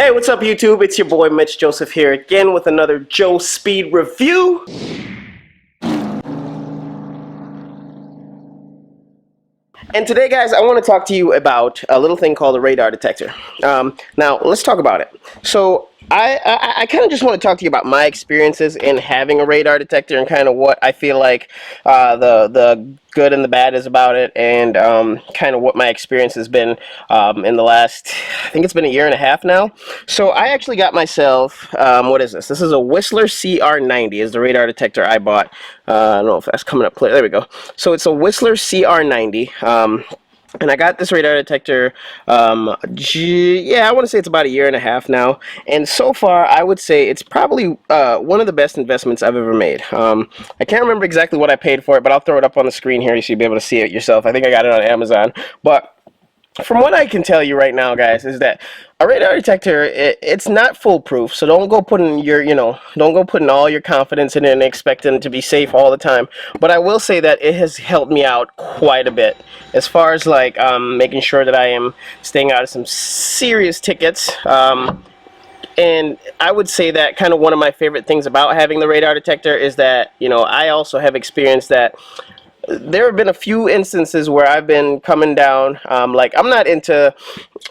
Hey, what's up YouTube? It's your boy Mitch Joseph here again with another Joe Speed review. And today, guys, I want to talk to you about a little thing called a radar detector. Now, let's talk about it. So, I kind of just want to talk to you about my experiences in having a radar detector and kind of what I feel like the good and the bad is about it, and kind of what my experience has been in the last, I think it's been a year and a half now. So I actually got myself, what is this? This is a Whistler CR90 is the radar detector I bought. I don't know if that's coming up clear. There we go. So it's a Whistler CR90. And I got this radar detector, yeah, I want to say it's about a year and a half now. And so far, I would say it's probably one of the best investments I've ever made. I can't remember exactly what I paid for it, but I'll throw it up on the screen here so you'll be able to see it yourself. I think I got it on Amazon. But from what I can tell you right now, guys, is that a radar detector, it's not foolproof, so don't go putting your, don't go putting all your confidence in it and expecting it to be safe all the time. But I will say that it has helped me out quite a bit as far as like making sure that I am staying out of some serious tickets. And I would say that kind of one of my favorite things about having the radar detector is that, I also have experienced that there have been a few instances where I've been coming down, like I'm not into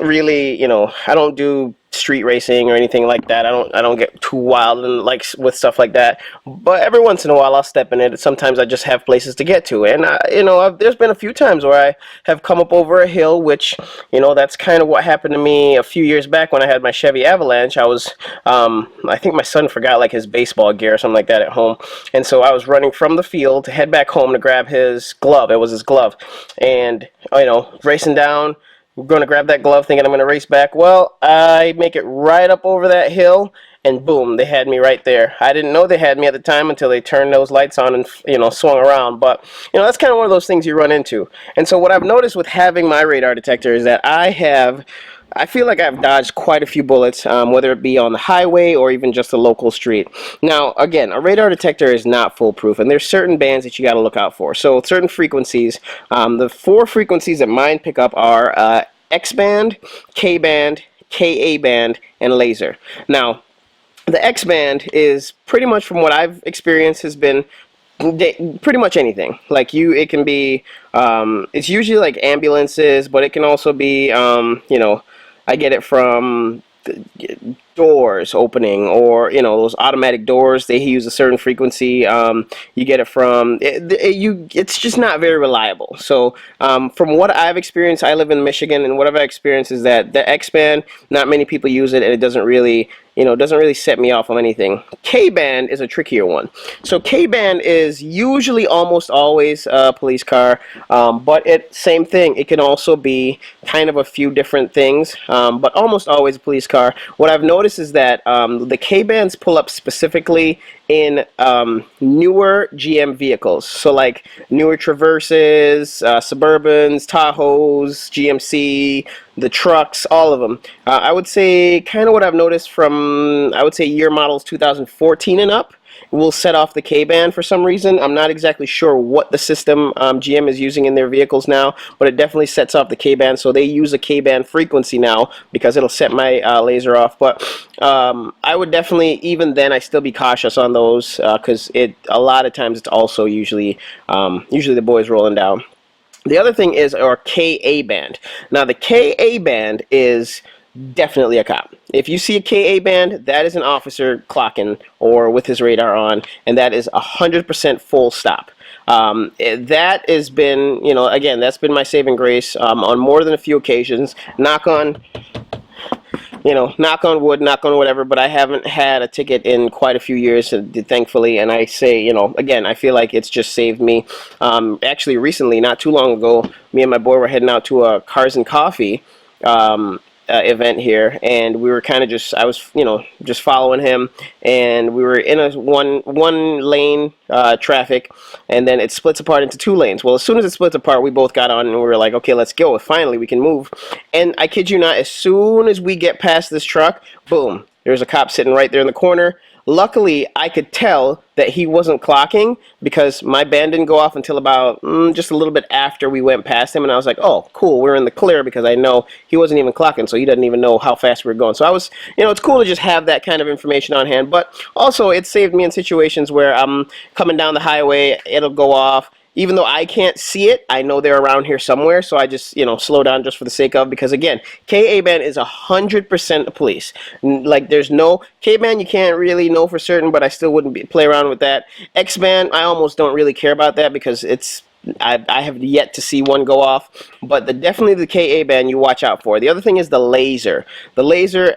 really, I don't do street racing or anything like that. I don't get too wild and like with stuff like that. But every once in a while I'll step in it. Sometimes I just have places to get to, and there's been a few times where I have come up over a hill, which that's kind of what happened to me a few years back when I had my Chevy Avalanche. I was, I think my son forgot like his baseball gear or something like that at home, and so I was running from the field to head back home to grab his glove. It was his glove, and racing down. We're going to grab that glove thinking I'm going to race back. Well, I make it right up over that hill, and boom, they had me right there. I didn't know they had me at the time until they turned those lights on and, swung around. But, that's kind of one of those things you run into. And so what I've noticed with having my radar detector is that I feel like I've dodged quite a few bullets, whether it be on the highway or even just a local street. Now, again, a radar detector is not foolproof, and there's certain bands that you got to look out for. So, certain frequencies, the 4 frequencies that mine pick up are X band, K band, Ka band, and laser. Now, the X band is pretty much, from what I've experienced, has been pretty much anything. Like it can be, it's usually like ambulances, but it can also be, I get it from doors opening, or those automatic doors. They use a certain frequency. You get it from it's just not very reliable. So from what I've experienced, I live in Michigan, and what I've experienced is that the X band, not many people use it, and it doesn't really set me off on anything. K-band is a trickier one. So K-band is usually almost always a police car, but same thing. It can also be kind of a few different things, but almost always a police car. What I've noticed is that the K-bands pull up specifically in newer GM vehicles. So like newer Traverses, Suburbans, Tahoes, GMC, the trucks, all of them. I would say kind of what I've noticed from, I would say year models 2014 and up, will set off the K-band for some reason. I'm not exactly sure what the system GM is using in their vehicles now, but it definitely sets off the K-band. So they use a K-band frequency now because it'll set my laser off. But I would definitely, even then, I still be cautious on those because a lot of times it's also usually the boys rolling down. The other thing is our Ka band. Now the Ka band is definitely a cop. If you see a Ka band, that is an officer clocking or with his radar on, and that is 100% full stop. That has been, again, that's been my saving grace on more than a few occasions. Knock on wood, knock on whatever, but I haven't had a ticket in quite a few years, thankfully, and I say, again, I feel like it's just saved me. Actually, recently, not too long ago, me and my boy were heading out to a Cars and Coffee event here, and we were kind of I was just following him, and we were in a one lane traffic, and then it splits apart into 2 lanes. Well, as soon as it splits apart, we both got on and we were like, okay, let's go, finally we can move. And I kid you not, as soon as we get past this truck, boom, there's a cop sitting right there in the corner. luckily I could tell that he wasn't clocking because my band didn't go off until about just a little bit after we went past him, and I was like, oh, cool, we're in the clear because I know he wasn't even clocking, so he doesn't even know how fast we were going. So I was, it's cool to just have that kind of information on hand, but also it saved me in situations where I'm coming down the highway, it'll go off. Even though I can't see it, I know they're around here somewhere, so I just, slow down just for the sake of, because again, K-A-band is 100% police. Like, there's no, K-band you can't really know for certain, but I still wouldn't play around with that. X-band, I almost don't really care about that because I have yet to see one go off, but definitely the KA band you watch out for. The other thing is the laser. The laser,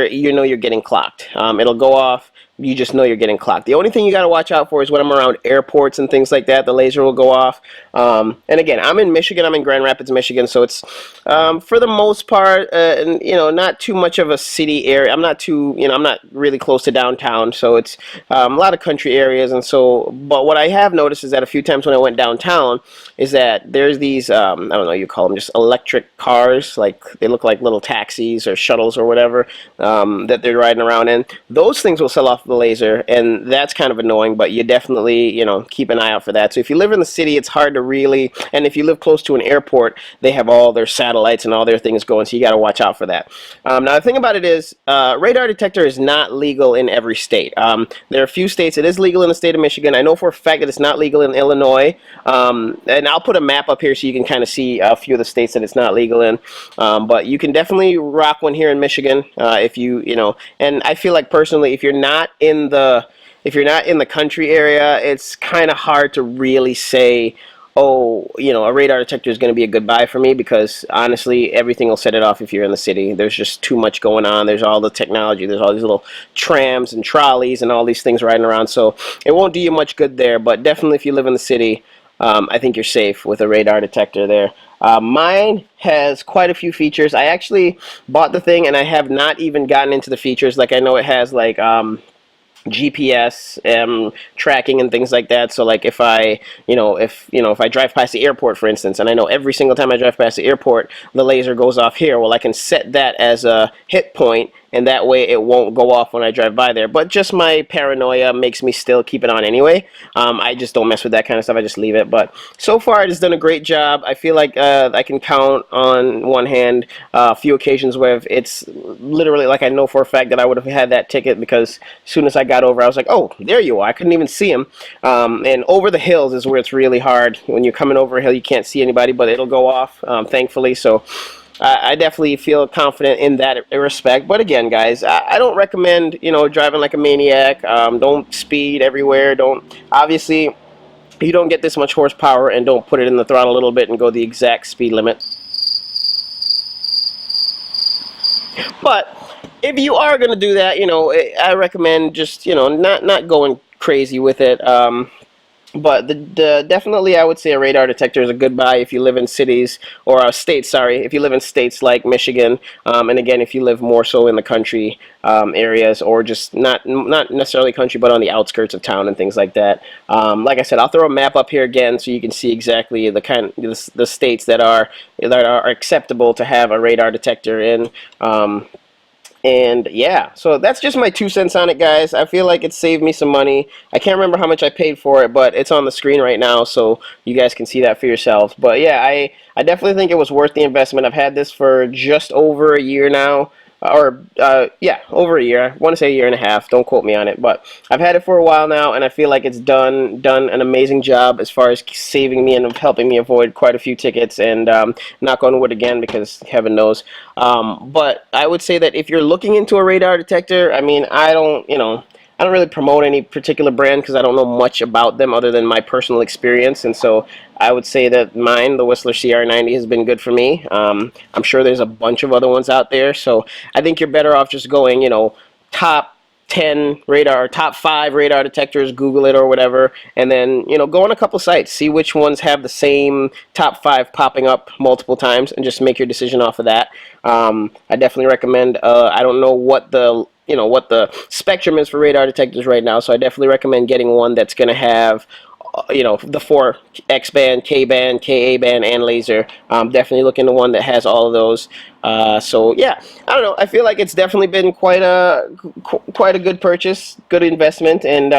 you're getting clocked. It'll go off. You just know you're getting clocked. The only thing you got to watch out for is when I'm around airports and things like that, the laser will go off. And again, I'm in Michigan. I'm in Grand Rapids, Michigan, so it's for the most part, not too much of a city area. I'm not really close to downtown, so it's a lot of country areas. And so, but what I have noticed is that a few times when I went downtown, is that there's these I don't know, you call them just electric cars, like they look like little taxis or shuttles or whatever that they're riding around in. Those things will sell off the laser, and that's kind of annoying, but you definitely keep an eye out for that. So if you live in the city, it's hard to really, and if you live close to an airport, they have all their satellites and all their things going, so you got to watch out for that. Now the thing about it is radar detector is not legal in every state. There are a few states it is legal in the state of Michigan. I know for a fact that it's not legal in Illinois, and I'll put a map up here so you can kind of see a few of the states that it's not legal in, but you can definitely rock one here in Michigan if and I feel like personally, if you're not in the country area, it's kind of hard to really say, oh, a radar detector is going to be a good buy for me, because honestly, everything will set it off if you're in the city. There's just too much going on. There's all the technology. There's all these little trams and trolleys and all these things riding around, so it won't do you much good there. But definitely if you live in the city, I think you're safe with a radar detector there. Mine has quite a few features. I actually bought the thing and I have not even gotten into the features. Like, I know it has like GPS tracking and things like that. So like if I if I drive past the airport, for instance, and I know every single time I drive past the airport the laser goes off here, well, I can set that as a hit point, and that way it won't go off when I drive by there. But just my paranoia makes me still keep it on anyway. I just don't mess with that kind of stuff. I just leave it. But so far it has done a great job. I feel like I can count on one hand a few occasions where it's literally like I know for a fact that I would have had that ticket, because as soon as I got over, I was like, oh, there you are. I couldn't even see him. And over the hills is where it's really hard. When you're coming over a hill, you can't see anybody, but it'll go off, thankfully. So I definitely feel confident in that respect. But again, guys, I don't recommend driving like a maniac. Don't speed everywhere. Obviously you don't get this much horsepower, and don't put it in the throttle a little bit and go the exact speed limit. But if you are going to do that, I recommend just not going crazy with it. But definitely, I would say a radar detector is a good buy if you live in cities, or states, sorry, if you live in states like Michigan, and again, if you live more so in the country areas, or just not necessarily country, but on the outskirts of town and things like that. Like I said, I'll throw a map up here again so you can see exactly the states that are acceptable to have a radar detector in. And yeah, so that's just my 2 cents on it, guys. I feel like it saved me some money. I can't remember how much I paid for it, but it's on the screen right now, so you guys can see that for yourselves. But yeah, I definitely think it was worth the investment. I've had this for just over a year now. Yeah, over a year. I want to say a year and a half. Don't quote me on it, but I've had it for a while now, and I feel like it's done an amazing job as far as saving me and helping me avoid quite a few tickets. And knock on wood again, because heaven knows. But I would say that if you're looking into a radar detector, I mean, I don't really promote any particular brand because I don't know much about them other than my personal experience, and so I would say that mine, the Whistler CR90, has been good for me. I'm sure there's a bunch of other ones out there, so I think you're better off just going, top 10 radar, or top 5 radar detectors, Google it or whatever, and then go on a couple sites, see which ones have the same top 5 popping up multiple times, and just make your decision off of that. I definitely recommend. I don't know what the spectrum is for radar detectors right now, so I definitely recommend getting one that's going to have the 4 X band, K band, KA band, and laser. Definitely look into one that has all of those. So yeah, I don't know. I feel like it's definitely been quite a good purchase, good investment. And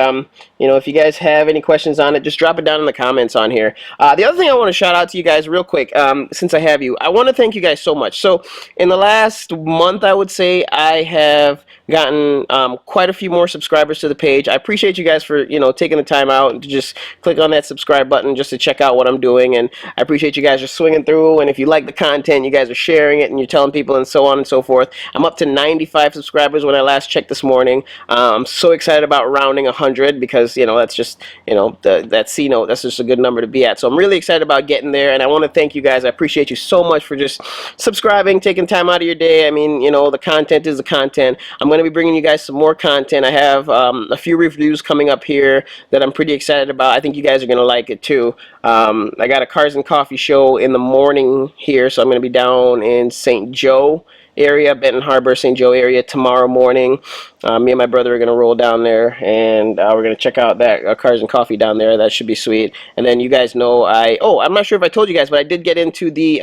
if you guys have any questions on it, just drop it down in the comments on here. The other thing I want to shout out to you guys real quick, since I have you, I want to thank you guys so much. So in the last month, I would say I have gotten quite a few more subscribers to the page. I appreciate you guys for taking the time out to just click on that subscribe button just to check out what I'm doing, and I appreciate you guys just swinging through. And if you like the content, you guys are sharing it and you're telling people and so on and so forth. I'm up to 95 subscribers when I last checked this morning. I'm so excited about rounding 100 because that's just that C note. That's just a good number to be at. So I'm really excited about getting there, and I want to thank you guys. I appreciate you so much for just subscribing, taking time out of your day. I mean, the content is the content. I'm going to be bringing you guys some more content. I have a few reviews coming up here that I'm pretty excited about. I think you guys are going to like it too. I got a Cars and Coffee show in the morning here, so I'm going to be down in St. Joe area, Benton Harbor, St. Joe area tomorrow morning. Me and my brother are going to roll down there, and we're going to check out that Cars and Coffee down there. That should be sweet. And then you guys know I'm not sure if I told you guys, but I did get into the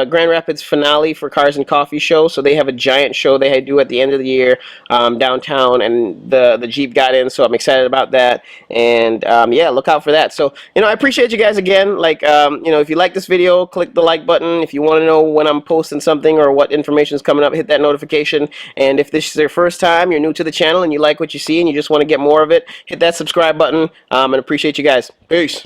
Grand Rapids finale for Cars and Coffee show. So they have a giant show they do at the end of the year downtown, and the Jeep got in, so I'm excited about that. And yeah, look out for that. So I appreciate you guys again. Like if you like this video, click the like button. If you want to know when I'm posting something or what information is coming up, hit that notification. And if this is your first time, you're new to the channel, and you like what you see and you just want to get more of it, hit that subscribe button. And appreciate you guys. Peace.